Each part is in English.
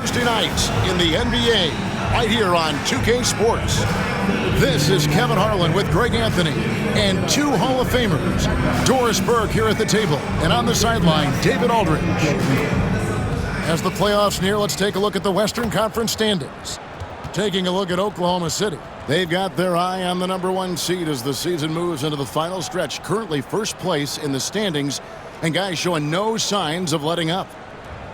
Thursday nights in the NBA, right here on 2K Sports. This is Kevin Harlan with Greg Anthony and two Hall of Famers. Doris Burke here at the table, and on the sideline, David Aldridge. As the playoffs near, let's take a look at the Western Conference standings. Taking a look at Oklahoma City. They've got their eye on the #1 seed as the season moves into the final stretch. Currently first place in the standings, and guys showing no signs of letting up.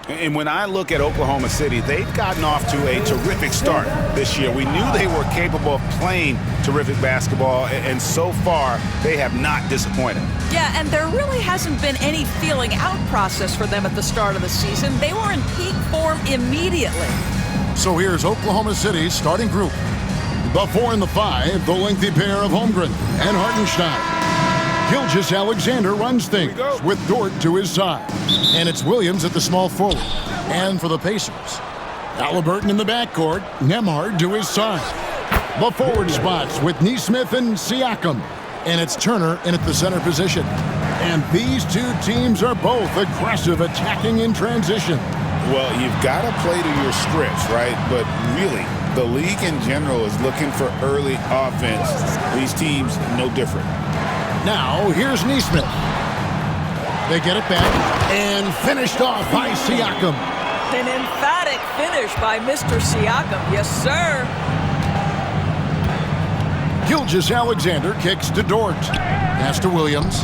And when I look at Oklahoma City, they've gotten off to a terrific start this year. We knew they were capable of playing terrific basketball, and so far, they have not disappointed. Yeah, and there really hasn't been any feeling out process for them at the start of the season. They were in peak form immediately. So here's Oklahoma City's starting group. The 4 and the 5, the lengthy pair of Holmgren and Hartenstein. Gilgeous-Alexander runs things with Dort to his side. And it's Williams at the small forward. And for the Pacers, Halliburton in the backcourt, Nembhard to his side. The forward spots with Nesmith and Siakam. And it's Turner in at the center position. And these two teams are both aggressive, attacking in transition. Well, you've got to play to your strengths, right? But really, the league in general is looking for early offense. These teams, no different. Now, here's Nesmith. They get it back and finished off by Siakam. An emphatic finish by Mr. Siakam. Yes, sir. Gilgeous-Alexander kicks to Dort. Pass to Williams.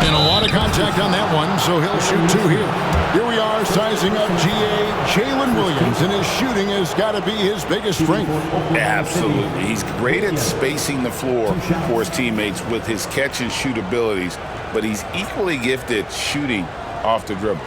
And a lot of contact on that one, so he'll shoot two here. Here we are sizing up Jalen Williams, and his shooting has got to be his biggest strength. Absolutely. He's great at spacing the floor for his teammates with his catch and shoot abilities, but he's equally gifted shooting off the dribble.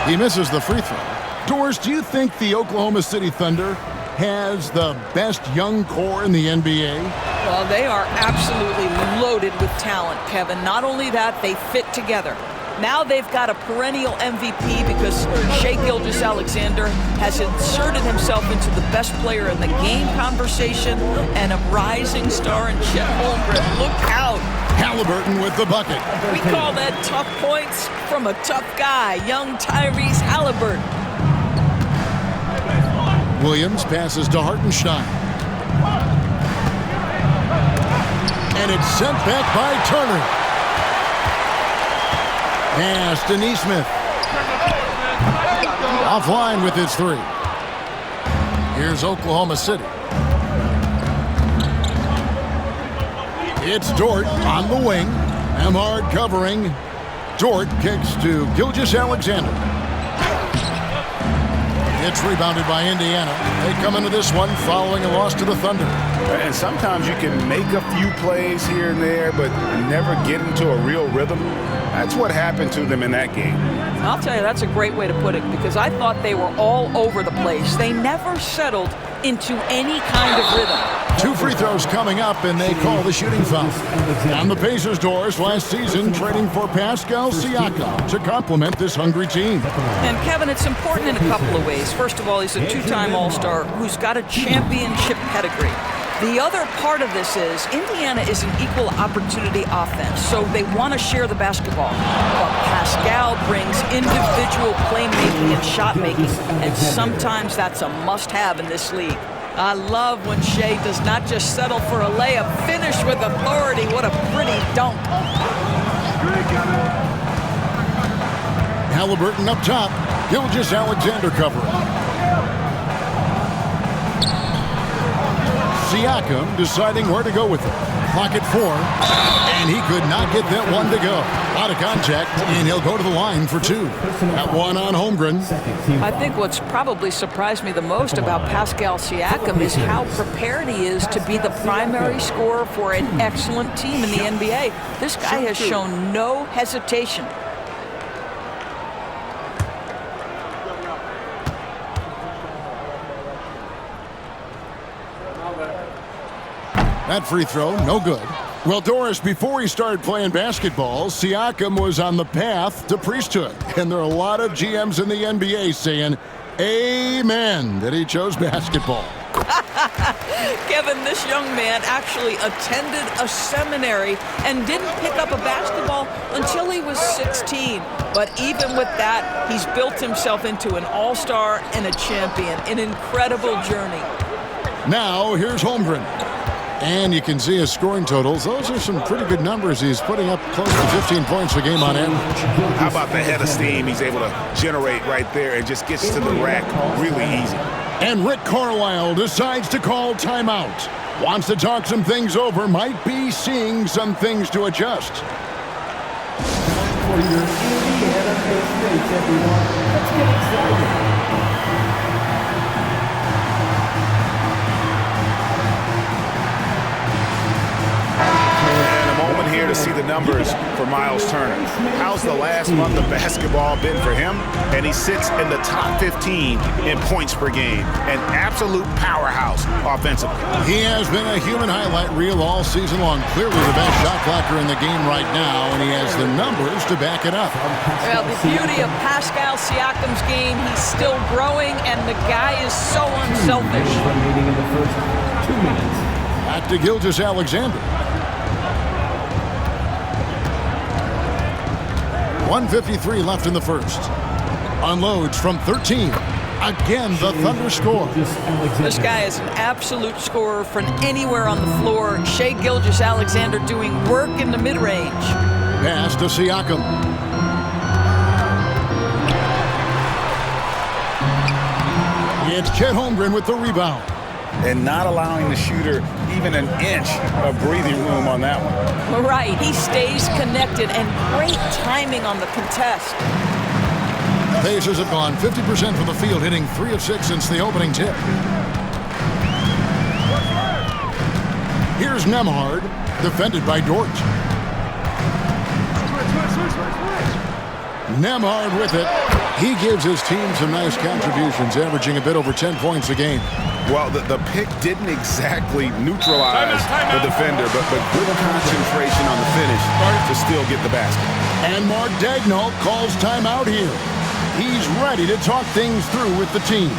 He misses the free throw. Doris, do you think the Oklahoma City Thunder has the best young core in the NBA? Well, they are absolutely loaded with talent, Kevin. Not only that, they fit together. Now they've got a perennial MVP because Shai Gilgeous-Alexander has inserted himself into the best player in the game conversation, and a rising star in Chet Holmgren. Look out. Halliburton with the bucket. We call that tough points from a tough guy, young Tyrese Halliburton. Williams passes to Hartenstein. And it's sent back by Turner. Pass to Nesmith. Offline with his three. Here's Oklahoma City. It's Dort on the wing. Nembhard covering. Dort kicks to Gilgeous-Alexander. It's rebounded by Indiana. They come into this one following a loss to the Thunder. And sometimes you can make a few plays here and there, but never get into a real rhythm. That's what happened to them in that game. I'll tell you, that's a great way to put it, because I thought they were all over the place. They never settled into any kind of rhythm. Two free throws coming up, and they call the shooting foul. On the Pacers' doors last season, trading for Pascal Siakam to complement this hungry team. And, Kevin, it's important in a couple of ways. First of all, he's a two-time All-Star who's got a championship pedigree. The other part of this is Indiana is an equal opportunity offense, so they want to share the basketball. But Pascal brings individual playmaking and shot making, and sometimes that's a must-have in this league. I love when Shai does not just settle for a layup, finish with authority. What a pretty dunk. Halliburton up top. Gilgeous-Alexander covering. Siakam deciding where to go with it. Clock at 4, and he could not get that one to go. Out of contact, and he'll go to the line for two. That one on Holmgren. I think what's probably surprised me the most about Pascal Siakam is how prepared he is to be the primary scorer for an excellent team in the NBA. This guy has shown no hesitation. That free throw, no good. Well, Doris, before he started playing basketball, Siakam was on the path to priesthood. And there are a lot of GMs in the NBA saying, amen, that he chose basketball. Kevin, this young man actually attended a seminary and didn't pick up a basketball until he was 16. But even with that, he's built himself into an all-star and a champion. An incredible journey. Now, here's Holmgren. And you can see his scoring totals. Those are some pretty good numbers. He's putting up close to 15 points a game on average. How about the head of steam he's able to generate right there and just gets to the rack really easy. And Rick Carlisle decides to call timeout. Wants to talk some things over. Might be seeing some things to adjust. For your Indiana Patriots, everyone. Let's get excited. Here to see the numbers for Miles Turner. How's the last month of basketball been for him? And he sits in the top 15 in points per game. An absolute powerhouse offensively. He has been a human highlight reel all season long. Clearly the best shot blocker in the game right now, and he has the numbers to back it up. Well, the beauty of Pascal Siakam's game, he's still growing, and the guy is so unselfish. Remaining in the first 2 minutes. Back to Gilgeous-Alexander. 1:53 left in the first. Unloads from 13. Again, the Thunder score. This guy is an absolute scorer from anywhere on the floor. Shai Gilgeous-Alexander doing work in the mid-range. Pass to Siakam. It's Chet Holmgren with the rebound. And not allowing the shooter even an inch of breathing room on that one. Right, he stays connected, and great timing on the contest. Pacers have gone 50% from the field, hitting 3 of 6 since the opening tip. Here's Nembhard, defended by Dort. Nembhard with it. He gives his team some nice contributions, averaging a bit over 10 points a game. Well, the pick didn't exactly neutralize the defender, but good concentration on the finish to still get the basket. And Mark Daigneault calls timeout here. He's ready to talk things through with the team.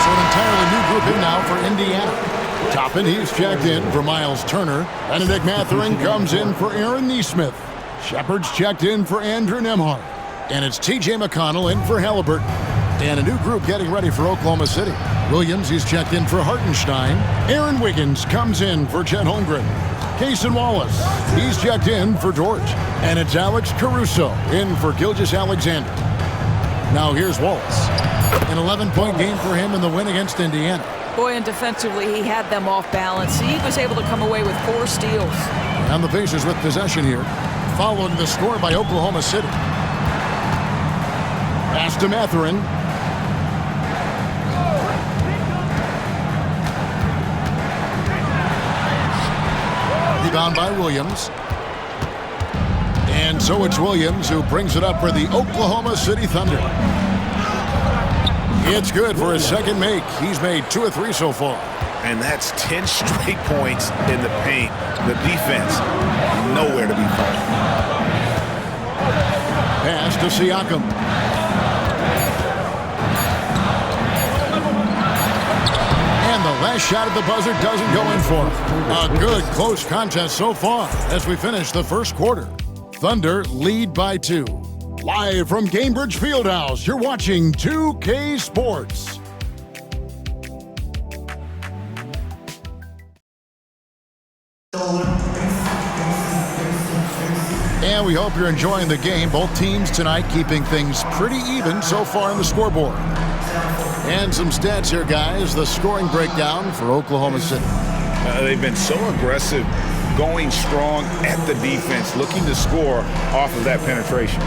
So an entirely new group in now for Indiana. Toppin, he's checked in for Miles Turner. Benedict Mathurin comes in for Aaron Nesmith. Shepard's checked in for Andrew Nembhard. And it's T.J. McConnell in for Halliburton. And a new group getting ready for Oklahoma City. Williams, he's checked in for Hartenstein. Aaron Wiggins comes in for Chet Holmgren. Cason Wallace, he's checked in for Dort. And it's Alex Caruso in for Gilgeous-Alexander. Now here's Wallace. An 11-point game for him in the win against Indiana. Boy, and defensively, he had them off balance. He was able to come away with 4 steals. And the Pacers with possession here, following the score by Oklahoma City. Pass to Mathurin. Rebound by Williams. And so it's Williams who brings it up for the Oklahoma City Thunder. It's good for his second make. He's made 2 of 3 so far. And that's 10 straight points in the paint. The defense, nowhere to be found. Pass to Siakam. And the last shot at the buzzer doesn't go in for him. A good close contest so far as we finish the first quarter. Thunder lead by 2. Live from Gainbridge Fieldhouse, you're watching 2K Sports. And we hope you're enjoying the game. Both teams tonight keeping things pretty even so far in the scoreboard. And some stats here, guys. The scoring breakdown for Oklahoma City. They've been so aggressive, going strong at the defense, looking to score off of that penetration.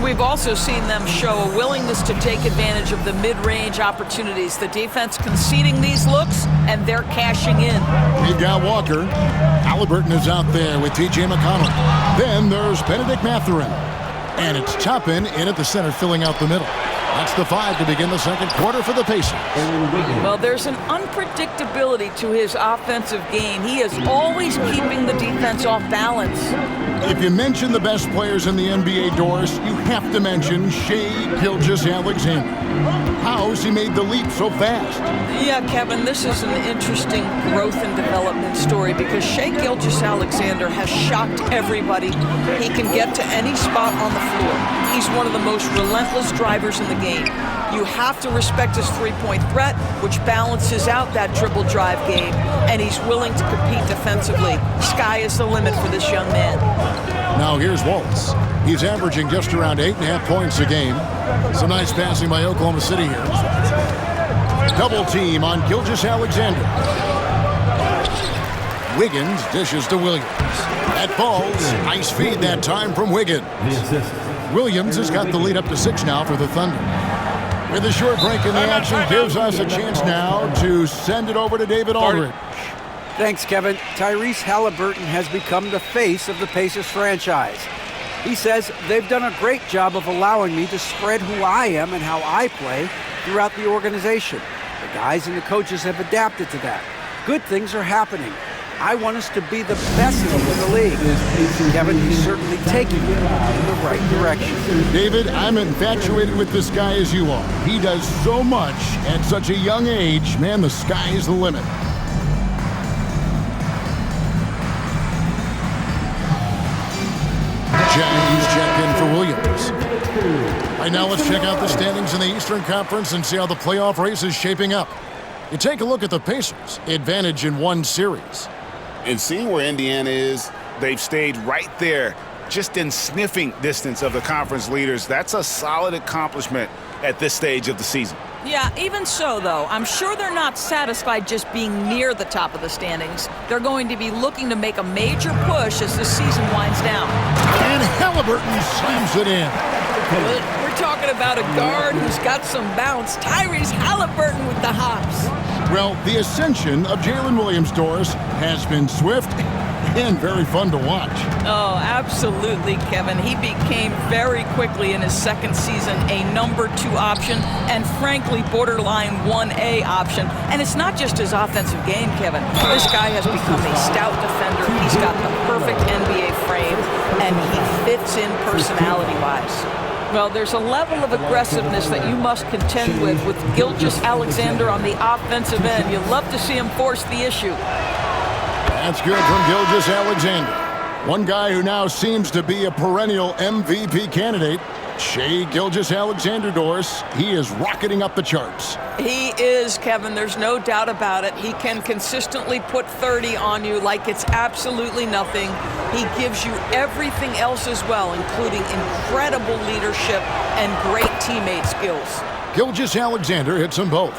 We've also seen them show a willingness to take advantage of the mid-range opportunities. The defense conceding these looks, and they're cashing in. We've got Walker. Halliburton is out there with T.J. McConnell. Then there's Benedict Mathurin. And it's Toppin in at the center, filling out the middle. That's It's the 5 to begin the second quarter for the Pacers. Well, there's an unpredictability to his offensive game. He is always keeping the defense off balance. If you mention the best players in the NBA, Doris, you have to mention Shai Gilgeous-Alexander. How's he made the leap so fast? Yeah, Kevin, this is an interesting growth and development story because Shai Gilgeous-Alexander has shocked everybody. He can get to any spot on the floor. He's one of the most relentless drivers in the game. You have to respect his three-point threat, which balances out that dribble drive game, and he's willing to compete defensively. Sky is the limit for this young man. Now here's Waltz. He's averaging just around 8.5 points a game. Some nice passing by Oklahoma City here. Double team on Gilgeous-Alexander. Wiggins dishes to Williams. That falls. Nice feed that time from Wiggins. Williams has got the lead up to 6 now for the Thunder. With a short break in the action, gives us a chance now to send it over to David Aldridge. Thanks, Kevin. Tyrese Halliburton has become the face of the Pacers franchise. He says they've done a great job of allowing me to spread who I am and how I play throughout the organization. The guys and the coaches have adapted to that. Good things are happening. I want us to be the best team in the league. Kevin, he's certainly taking it in the right direction. David, I'm infatuated with this guy as you are. He does so much at such a young age. Man, the sky is the limit. Jackie's check in for Williams. Right now, let's check out the standings in the Eastern Conference and see how the playoff race is shaping up. You take a look at the Pacers' advantage in one series. And seeing where Indiana is, they've stayed right there, just in sniffing distance of the conference leaders. That's a solid accomplishment at this stage of the season. Yeah, even so, though, I'm sure they're not satisfied just being near the top of the standings. They're going to be looking to make a major push as the season winds down. And Halliburton slams it in. We're talking about a guard who's got some bounce. Tyrese Halliburton with the hops. Well, the ascension of Jalen Williams, Doris, has been swift and very fun to watch. Oh, absolutely, Kevin. He became very quickly in his second season a number 2 option and, frankly, borderline 1A option. And it's not just his offensive game, Kevin. This guy has become a stout defender. He's got the perfect NBA frame, and he fits in personality-wise. Well, there's a level of aggressiveness that you must contend with Gilgeous-Alexander on the offensive end. You'd love to see him force the issue. That's good from Gilgeous-Alexander. One guy who now seems to be a perennial MVP candidate, Shai Gilgeous-Alexander, Doris. He is rocketing up the charts. He is, Kevin. There's no doubt about it. He can consistently put 30 on you like it's absolutely nothing. He gives you everything else as well, including incredible leadership and great teammate skills. Gilgeous-Alexander hits them both.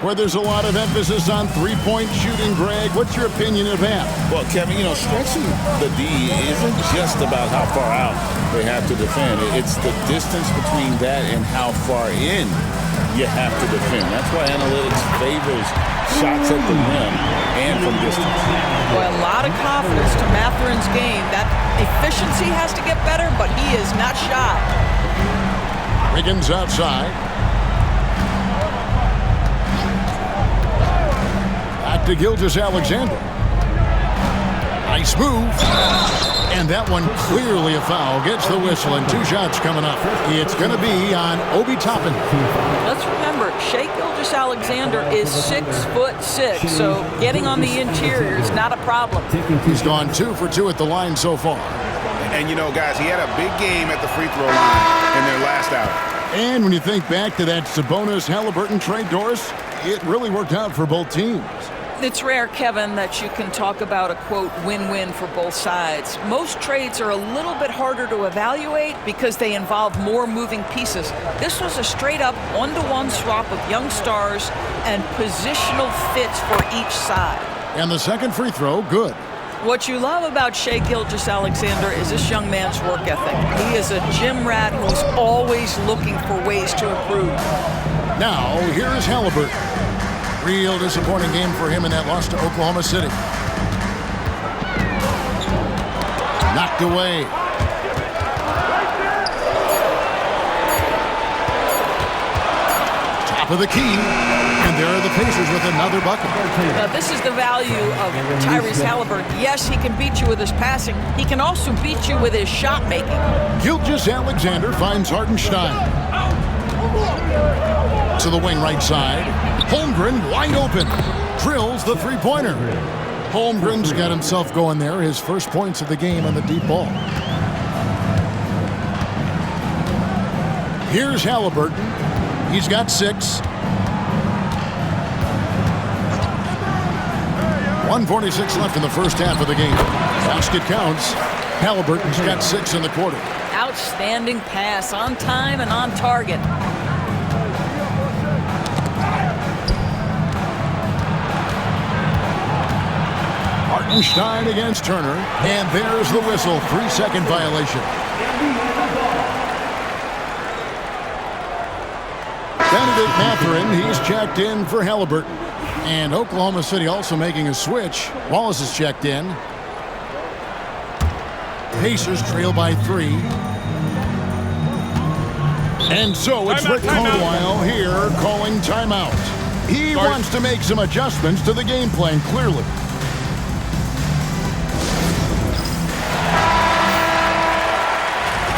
Where there's a lot of emphasis on three-point shooting, Greg, what's your opinion of that? Well, Kevin, stretching the D isn't just about how far out they have to defend. It's the distance between that and how far in you have to defend. That's why analytics favors shots at the rim and from distance. Boy, a lot of confidence to Matherin's game. That efficiency has to get better, but he is not shy. Wiggins outside. Back to Gilgeous-Alexander. Nice move. And that one clearly a foul. Gets the whistle and 2 shots coming up. It's going to be on Obi Toppin. Let's remember, Shai Gilgeous-Alexander is 6'6", so getting on the interior is not a problem. He's gone 2 for 2 at the line so far. And, guys, he had a big game at the free throw line in their last outing. And when you think back to that Sabonis-Halliburton trade, Doris, it really worked out for both teams. It's rare, Kevin, that you can talk about a, quote, win-win for both sides. Most trades are a little bit harder to evaluate because they involve more moving pieces. This was a straight-up one-to-one swap of young stars and positional fits for each side. And the second free throw, good. What you love about Shai Gilgeous-Alexander is this young man's work ethic. He is a gym rat who's always looking for ways to improve. Now, here's Halliburton. Real disappointing game for him in that loss to Oklahoma City. Knocked away. top of the key. And there are the Pacers with another bucket. Now, this is the value of Tyrese Halliburton. Yes, he can beat you with his passing. He can also beat you with his shot making. Gilgeous-Alexander finds Hartenstein. To the wing right side. Holmgren wide open. Drills the three-pointer. Holmgren's got himself going there. His first points of the game on the deep ball. Here's Halliburton. He's got 6. 1:46 left in the first half of the game. Basket counts. Halliburton's got 6 in the quarter. Outstanding pass, on time and on target. Hartenstein against Turner. And there's the whistle. 3-second violation. Benedict Mathurin, he's checked in for Halliburton. And Oklahoma City also making a switch. Wallace is checked in. Pacers trail by 3. And so it's Rick Carlisle here calling timeout. He wants to make some adjustments to the game plan, clearly.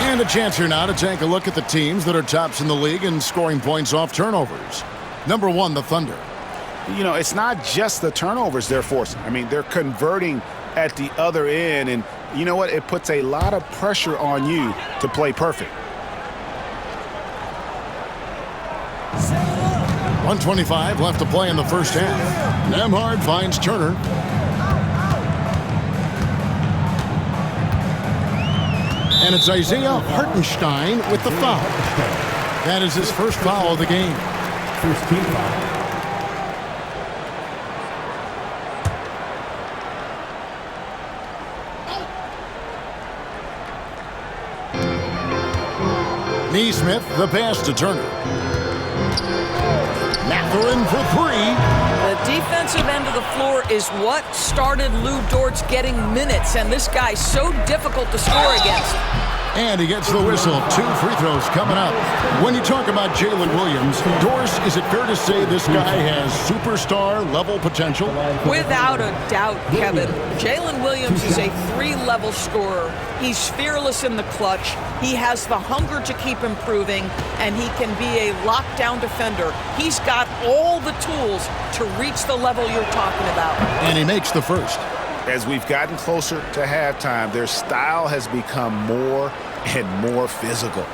And a chance here now to take a look at the teams that are tops in the league in scoring points off turnovers. Number 1, the Thunder. You know, it's not just the turnovers they're forcing. I mean, they're converting at the other end. And you know what? It puts a lot of pressure on you to play perfect. 1:25 left to play in the first half. Nembhard finds Turner. And it's Isaiah Hartenstein with the foul. That is his first foul of the game. First team foul. Neesmith, the pass to Turner. Mathurin for 3. The defensive end of the floor is what started Lou Dort's getting minutes, and this guy's so difficult to score against. And he gets the whistle. 2 free throws coming up. When you talk about Jalen Williams, Doris, is it fair to say this guy has superstar-level potential? Without a doubt, Kevin. Jalen Williams is a 3-level scorer. He's fearless in the clutch. He has the hunger to keep improving, and he can be a lockdown defender. He's got all the tools to reach the level you're talking about. And he makes the first. As we've gotten closer to halftime, their style has become more and more physical.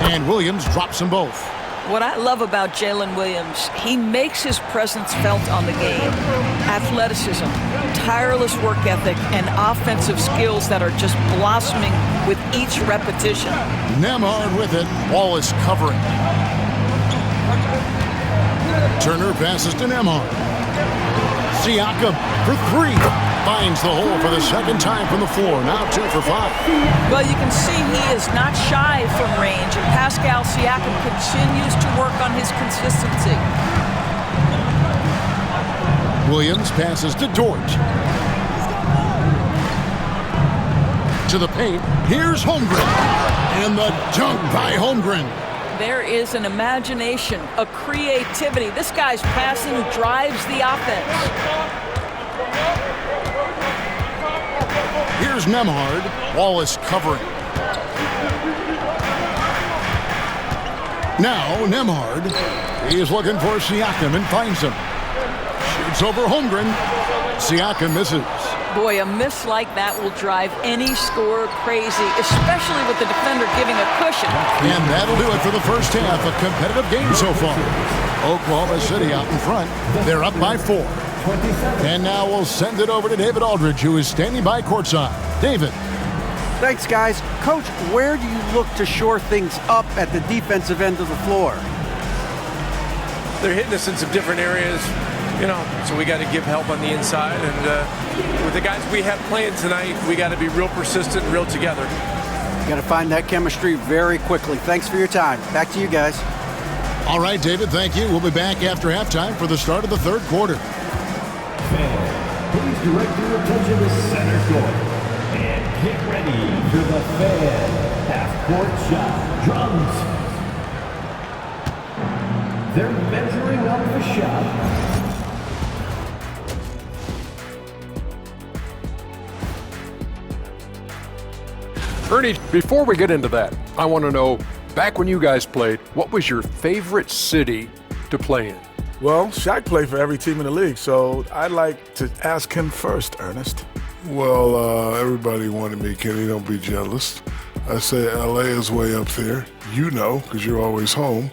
And Williams drops them both. What I love about Jalen Williams, he makes his presence felt on the game. Athleticism, tireless work ethic, and offensive skills that are just blossoming with each repetition. Nembhard with it. Wallace covering. Turner passes to Nembhard. Siakam for 3. Finds the hole for the second time from the floor. Now 2 for 5. Well, you can see he is not shy from range, and Pascal Siakam continues to work on his consistency. Williams passes to Dort. To the paint. Here's Holmgren. And the dunk by Holmgren. There is an imagination, a creativity. This guy's passing drives the offense. Here's Nembhard. Wallace covering. Now Nembhard. He is looking for Siakam and finds him. Shoots over Holmgren. Siakam misses. Boy, a miss like that will drive any scorer crazy, especially with the defender giving a cushion. And that'll do it for the first half. A competitive game so far. Oklahoma City out in front. They're up by 4. And now we'll send it over to David Aldridge, who is standing by courtside. David. Thanks, guys. Coach, where do you look to shore things up at the defensive end of the floor? They're hitting us in some different areas, so we got to give help on the inside. And with the guys we have playing tonight, we got to be real persistent and real together. Got to find that chemistry very quickly. Thanks for your time. Back to you guys. All right, David, thank you. We'll be back after halftime for the start of the third quarter. Fans, please direct your attention to center court. And get ready for the Fan half-court shot drums. They're measuring up the shot. Ernie, before we get into that, I want to know, back when you guys played, what was your favorite city to play in? Well, Shaq played for every team in the league, so I'd like to ask him first, Ernest. Well, everybody wanted me, Kenny, don't be jealous. I say LA is way up there. You know, because you're always home.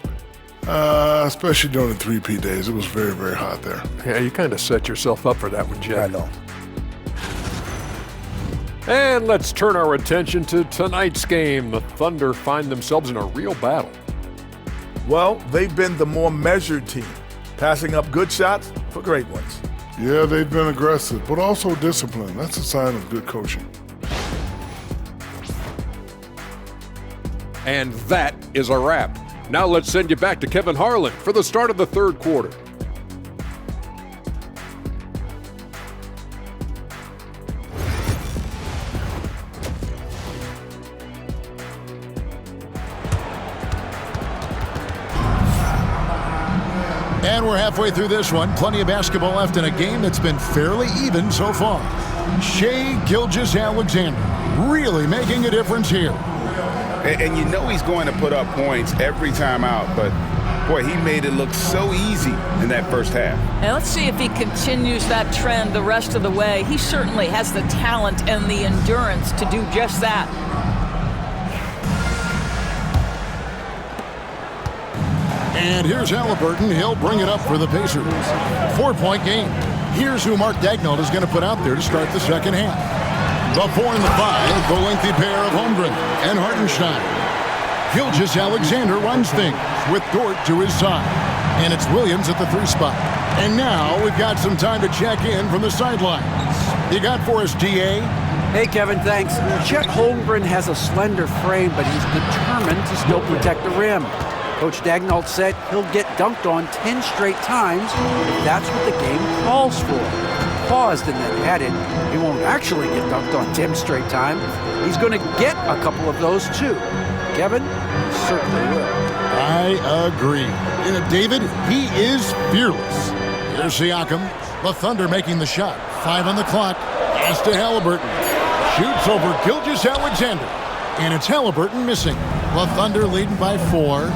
Especially during the 3P days. It was very, very hot there. Yeah, you kind of set yourself up for that one, Jeff. I know. And let's turn our attention to tonight's game. The Thunder find themselves in a real battle. Well, they've been the more measured team, passing up good shots for great ones. Yeah, they've been aggressive, but also disciplined. That's a sign of good coaching. And that is a wrap. Now let's send you back to Kevin Harlan for the start of the third quarter. And we're halfway through this one. Plenty of basketball left in a game that's been fairly even so far. Shai Gilgeous-Alexander really making a difference here. And you know he's going to put up points every time out, but boy, he made it look so easy in that first half. And let's see if he continues that trend the rest of the way. He certainly has the talent and the endurance to do just that. And here's Halliburton. He'll bring it up for the Pacers. 4-point game. Here's who Mark Daigneault is going to put out there to start the second half. The 4 and the 5, the lengthy pair of Holmgren and Hartenstein. Gilgeous-Alexander runs things with Dort to his side. And it's Williams at the 3 spot. And now we've got some time to check in from the sidelines. You got for us, DA? Hey, Kevin, thanks. Chet Holmgren has a slender frame, but he's determined to still protect the rim. Coach Daigneault said he'll get dunked on 10 straight times if that's what the game calls for. Paused and then added, he won't actually get dunked on 10 straight times. He's going to get a couple of those too. Kevin certainly will. I agree. David, he is fearless. Here's Siakam. The Thunder making the shot. 5 on the clock. Pass to Halliburton. Shoots over Gilgeous-Alexander. And it's Halliburton missing. The Thunder leading by 4.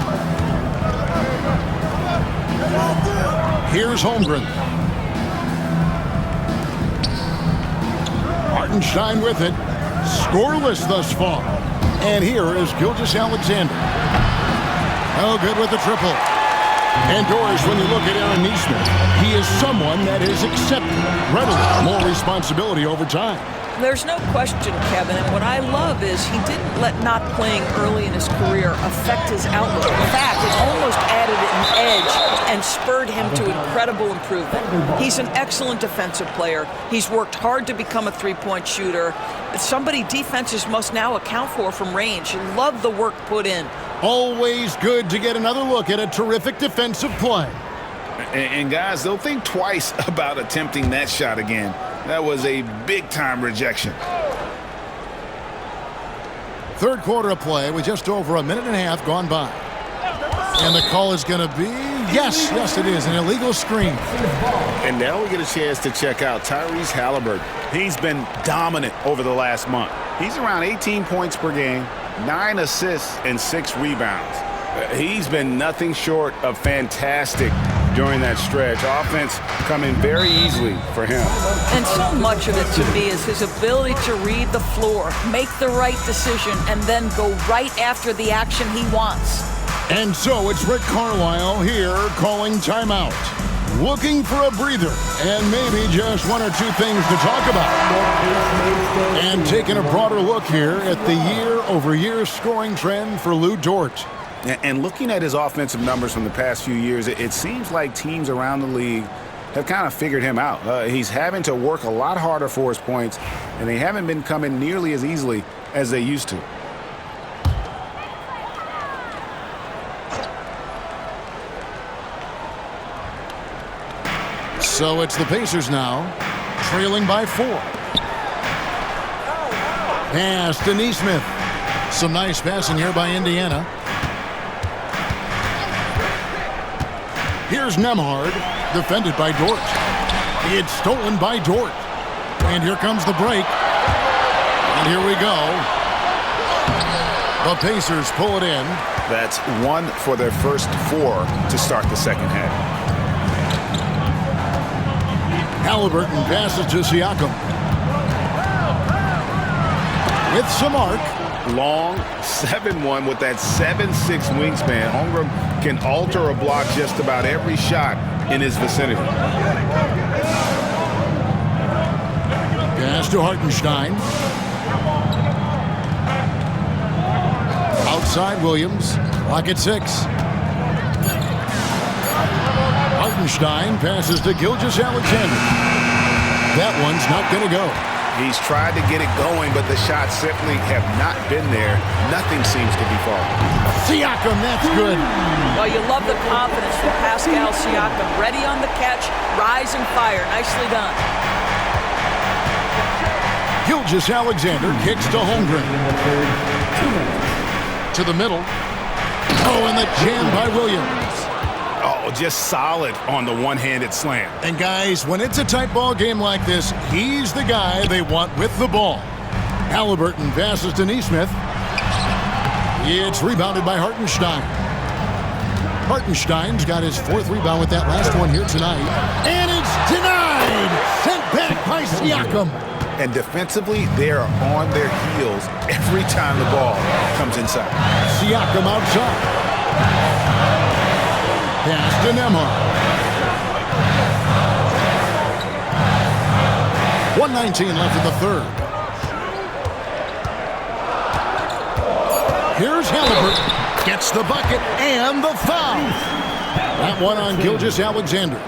Here's Holmgren. Hartenstein with it. Scoreless thus far. And here is Gilgeous-Alexander. Oh, good with the triple. And Doris, when you look at Aaron Nesmith, he is someone that is accepted readily more responsibility over time. There's no question, Kevin, and what I love is he didn't let not playing early in his career affect his outlook. In fact, it almost added an edge and spurred him to incredible improvement. He's an excellent defensive player. He's worked hard to become a three-point shooter. It's somebody defenses must now account for from range. Love the work put in. Always good to get another look at a terrific defensive play. And guys, they'll think twice about attempting that shot again. That was a big-time rejection. Third quarter of play with just over a minute and a half gone by. And the call is going to be, yes, it is, an illegal screen. And now we get a chance to check out Tyrese Halliburton. He's been dominant over the last month. He's around 18 points per game, 9 assists, and 6 rebounds. He's been nothing short of fantastic during that stretch. Offense coming very easily for him. And so much of it to me is his ability to read the floor, make the right decision, and then go right after the action he wants. And so it's Rick Carlisle here calling timeout. Looking for a breather and maybe just one or two things to talk about. And taking a broader look here at the year-over-year scoring trend for Lou Dort. And looking at his offensive numbers from the past few years, it seems like teams around the league have kind of figured him out. He's having to work a lot harder for his points, and they haven't been coming nearly as easily as they used to. So it's the Pacers now, trailing by 4. Pass to Neesmith. Some nice passing here by Indiana. Here's Nembhard, defended by Dort. It's stolen by Dort. And here comes the break. And here we go. The Pacers pull it in. That's 1 for their first 4 to start the second half. Halliburton passes to Siakam. With some arc. Long 7-1 with that 7'6" wingspan. Holmgren can alter a block just about every shot in his vicinity. Pass to Hartenstein. Outside Williams. Clock at 6. Hartenstein passes to Gilgeous-Alexander. That one's not going to go. He's tried to get it going, but the shots simply have not been there. Nothing seems to be falling. Siakam, that's good. Well, you love the confidence from Pascal Siakam. Ready on the catch, rise and fire. Nicely done. Gilgeous-Alexander kicks to Holmgren. To the middle. Oh, and the jam by Williams. Oh, just solid on the one-handed slam. And guys, when it's a tight ball game like this, he's the guy they want with the ball. Halliburton passes to Neesmith. It's rebounded by Hartenstein. Hartenstein's got his 4th rebound with that last one here tonight. And it's denied! Sent back by Siakam. And defensively, they are on their heels every time the ball comes inside. Siakam outside. Pass to Nembhard. 1:19 left in the third. Here's Halliburton. Gets the bucket and the foul. That one on Gilgeous-Alexander.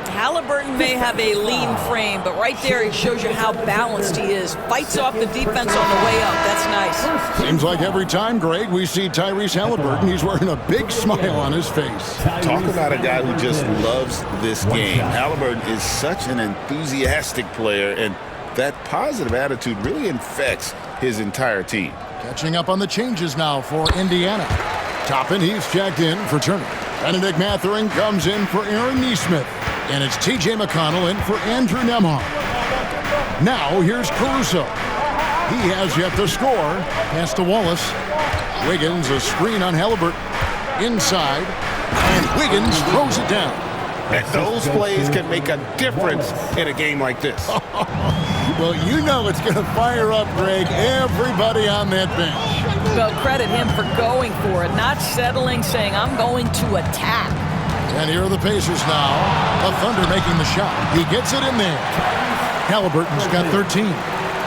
Halliburton may have a lean frame, but right there he shows you how balanced he is. Fights off the defense on the way up. That's nice. Seems like every time, Greg, we see Tyrese Halliburton, he's wearing a big smile on his face. Talk about a guy who just loves this game. Halliburton is such an enthusiastic player, and that positive attitude really infects his entire team. Catching up on the changes now for Indiana. Toppin, he's checked in for Turner. Benedict Mathurin comes in for Aaron Neesmith. And it's T.J. McConnell in for Andrew Nembhard. Now here's Caruso. He has yet to score. Pass to Wallace. Wiggins, a screen on Halliburton. Inside. And Wiggins throws it down. And those plays can make a difference in a game like this. Well, you know it's going to fire up, Greg, everybody on that bench. Well, credit him for going for it, not settling, saying, I'm going to attack. And here are the Pacers now. The Thunder making the shot. He gets it in there. Halliburton's got 13.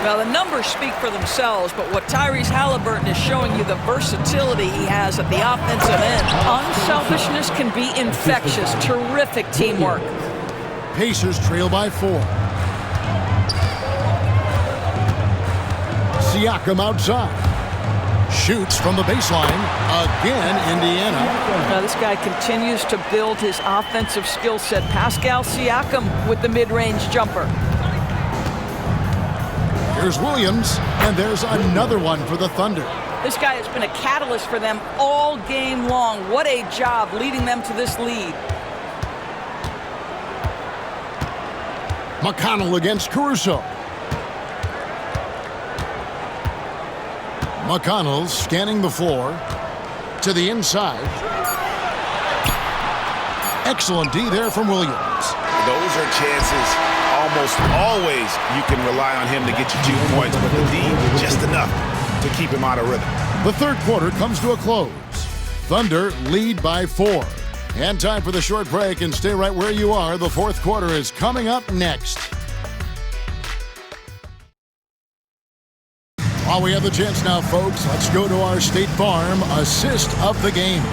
Well, the numbers speak for themselves, but what Tyrese Halliburton is showing you, the versatility he has at the offensive end. Unselfishness can be infectious. Terrific teamwork. Pacers trail by 4. Siakam outside. Shoots from the baseline. Again, Indiana. Now this guy continues to build his offensive skill set. Pascal Siakam with the mid-range jumper. Here's Williams, and there's another one for the Thunder. This guy has been a catalyst for them all game long. What a job leading them to this lead. McConnell against Caruso. McConnell scanning the floor to the inside. Excellent D there from Williams. Those are chances almost always you can rely on him to get you 2 points, but the D just enough to keep him out of rhythm. The third quarter comes to a close. Thunder lead by 4. And time for the short break, and stay right where you are. The fourth quarter is coming up next. While we have the chance now, folks, let's go to our State Farm assist of the game.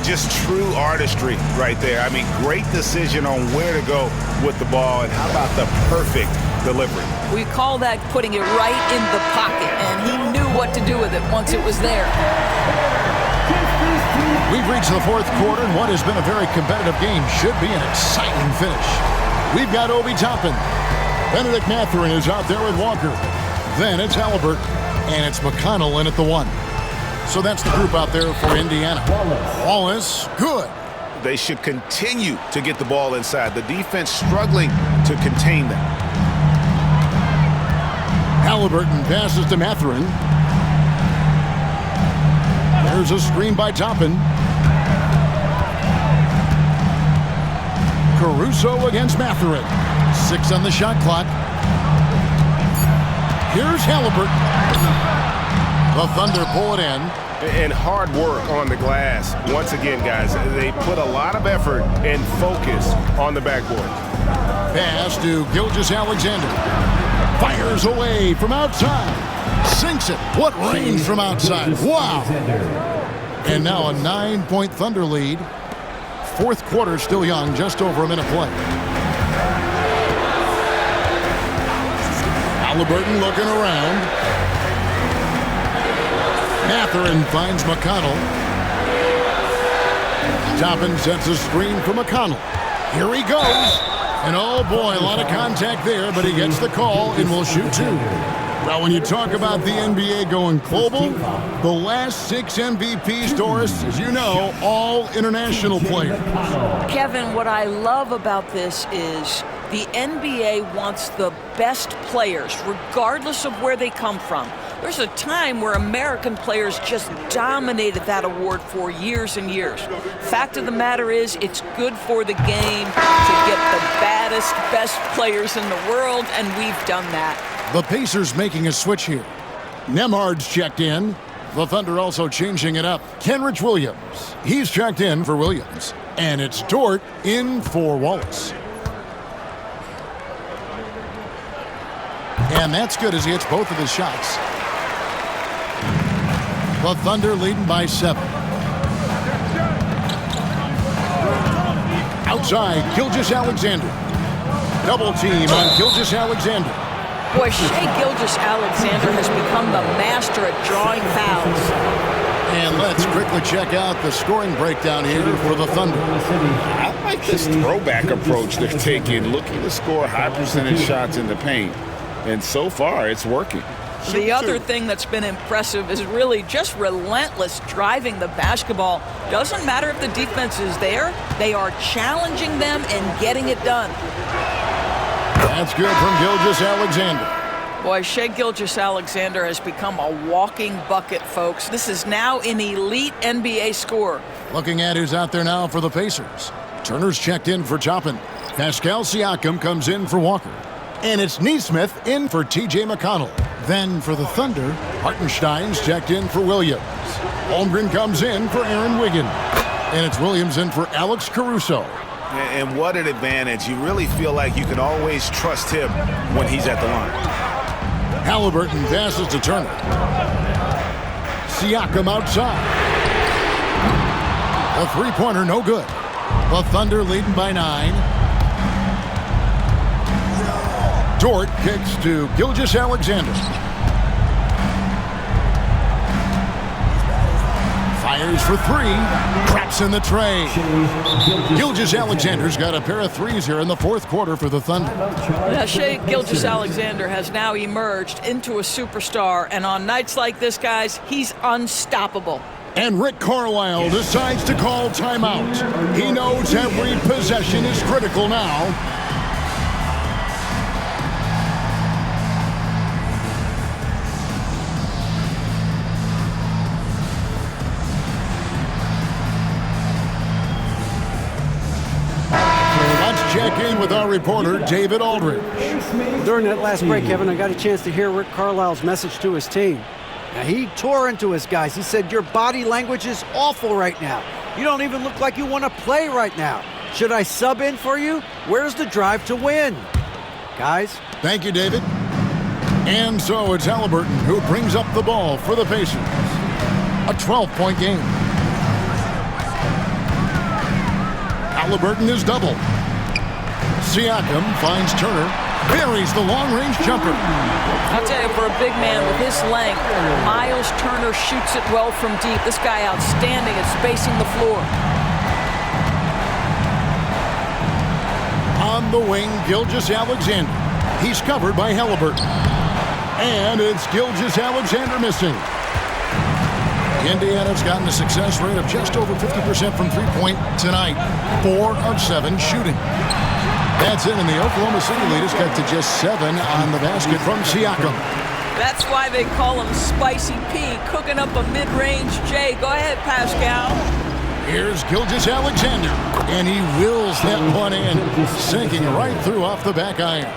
Just true artistry right there. I mean, great decision on where to go with the ball, and how about the perfect delivery? We call that putting it right in the pocket, and he knew what to do with it once it was there. We've reached the fourth quarter, and what has been a very competitive game should be an exciting finish. we've got Obi Toppin. Benedict Mathurin is out there with Walker. Then it's Halliburton, and it's McConnell in at the 1. So that's the group out there for Indiana. Wallace, good. They should continue to get the ball inside. The defense struggling to contain them. Halliburton passes to Mathurin. There's a screen by Toppin. Caruso against Mathurin. 6 on the shot clock. Here's Halliburton. The Thunder pull it in. And hard work on the glass. Once again, guys, they put a lot of effort and focus on the backboard. Pass to Gilgeous-Alexander. Fires away from outside. Sinks it. What range from outside. Wow. And now a 9-point Thunder lead. Fourth quarter still young, just over a minute play. Halliburton looking around. Mathurin finds McConnell. Toppin sets a screen for McConnell. Here he goes. And oh boy, a lot of contact there, but he gets the call and will shoot 2. Well, when you talk about the NBA going global, the last 6 MVPs, Doris, as you know, all international players. Kevin, what I love about this is the NBA wants the best players, regardless of where they come from. There's a time where American players just dominated that award for years and years. Fact of the matter is, it's good for the game to get the baddest, best players in the world, and we've done that. The Pacers making a switch here. Nemhard's checked in. The Thunder also changing it up. Kenrich Williams. He's checked in for Williams. And it's Dort in for Wallace. And that's good as he hits both of his shots. The Thunder leading by 7. Outside, Gilgeous-Alexander. Double team on Gilgeous-Alexander. Boy, Shai Gilgeous-Alexander has become the master at drawing fouls. And let's quickly check out the scoring breakdown here for the Thunder. I like this throwback approach they're taking, looking to score high percentage shots in the paint. And so far, it's working. The other thing that's been impressive is really just relentless driving the basketball. Doesn't matter if the defense is there, they are challenging them and getting it done. That's good from Gilgeous-Alexander. Boy, Shai Gilgeous-Alexander has become a walking bucket, folks. This is now an elite NBA scorer. Looking at who's out there now for the Pacers. Turner's checked in for Toppin. Pascal Siakam comes in for Walker. And it's Neesmith in for T.J. McConnell. Then for the Thunder, Hartenstein's checked in for Williams. Holmgren comes in for Aaron Wiggins. And it's Williams in for Alex Caruso. And what an advantage. You really feel like you can always trust him when he's at the line. Halliburton passes to Turner. Siakam outside. A three-pointer, no good. The Thunder leading by 9. Dort kicks to Gilgeous-Alexander. Fires for 3. Traps in the tray. Gilgeous-Alexander's got a pair of threes here in the fourth quarter for the Thunder. Shai Gilgeous-Alexander has now emerged into a superstar, and on nights like this, guys, he's unstoppable. And Rick Carlisle decides to call timeout. He knows every possession is critical now. Check in with our reporter, David Aldridge. During that last break, Kevin, I got a chance to hear Rick Carlisle's message to his team. Now, he tore into his guys. He said, your body language is awful right now. You don't even look like you want to play right now. Should I sub in for you? Where's the drive to win? Guys? Thank you, David. And so it's Halliburton who brings up the ball for the Pacers. A 12-point game. Halliburton is doubled. Siakam finds Turner, buries the long-range jumper. I'll tell you, for a big man with his length, Miles Turner shoots it well from deep. This guy outstanding at spacing the floor. On the wing, Gilgeous-Alexander. He's covered by Halliburton. And it's Gilgeous-Alexander missing. Indiana's gotten a success rate of just over 50% from three-point tonight. 4 of 7 shooting. That's it, and the Oklahoma City lead has got to just 7 on the basket from Siakam. That's why they call him Spicy P, cooking up a mid-range J. Go ahead, Pascal. Here's Gilgeous-Alexander, and he wills that one in, sinking right through off the back iron.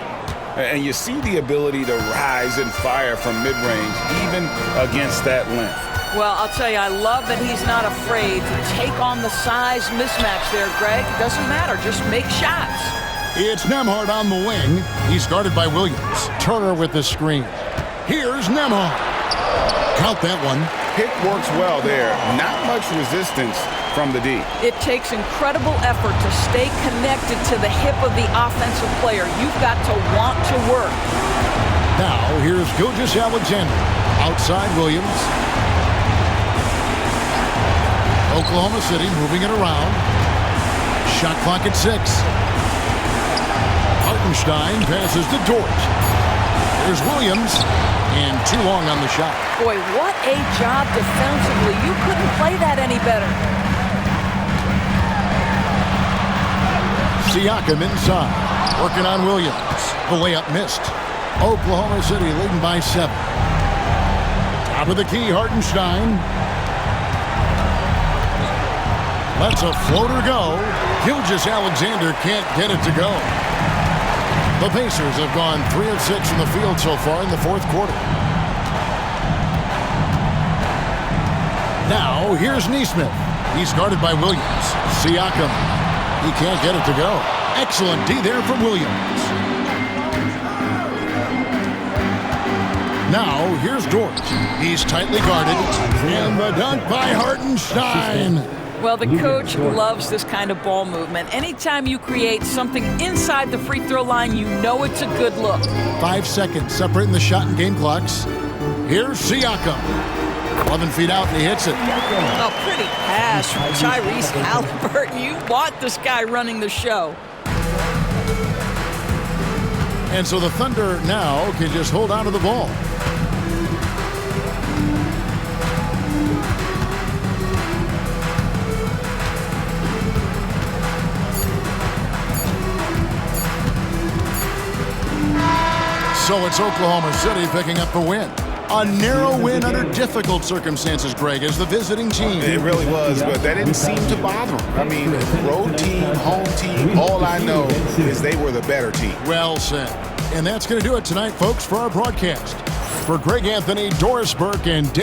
And you see the ability to rise and fire from mid-range, even against that length. Well, I'll tell you, I love that he's not afraid to take on the size mismatch there, Greg. It doesn't matter. Just make shots. It's Nembhard on the wing. He's guarded by Williams. Turner with the screen. Here's Nembhard. Count that one. Pick works well there. Not much resistance from the D. It takes incredible effort to stay connected to the hip of the offensive player. You've got to want to work. Now, here's Gilgeous-Alexander. Outside Williams. Oklahoma City moving it around. Shot clock at 6. Hartenstein passes to Dort. There's Williams, and too long on the shot. Boy, what a job defensively. You couldn't play that any better. Siakam inside, working on Williams. The layup missed. Oklahoma City leading by 7. Top of the key, Hartenstein. Lets a floater go. Gilgeous-Alexander can't get it to go. The Pacers have gone 3 of 6 from the field so far in the fourth quarter. Now, here's Nesmith. He's guarded by Williams. Siakam. He can't get it to go. Excellent D there from Williams. Now, here's Dort. He's tightly guarded. And the dunk by Hartenstein. Well, the coach loves this kind of ball movement. Anytime you create something inside the free throw line, you know it's a good look. 5 seconds separating the shot and game clocks. Here's Siakam. 11 feet out, and he hits it. A pretty pass from Tyrese Halliburton. You want this guy running the show. And so the Thunder now can just hold on to the ball. So it's Oklahoma City picking up the win. A narrow win under difficult circumstances, Greg, as the visiting team. It really was, but that didn't seem to bother them. I mean, road team, home team, all I know is they were the better team. Well said. And that's going to do it tonight, folks, for our broadcast. For Greg Anthony, Doris Burke, and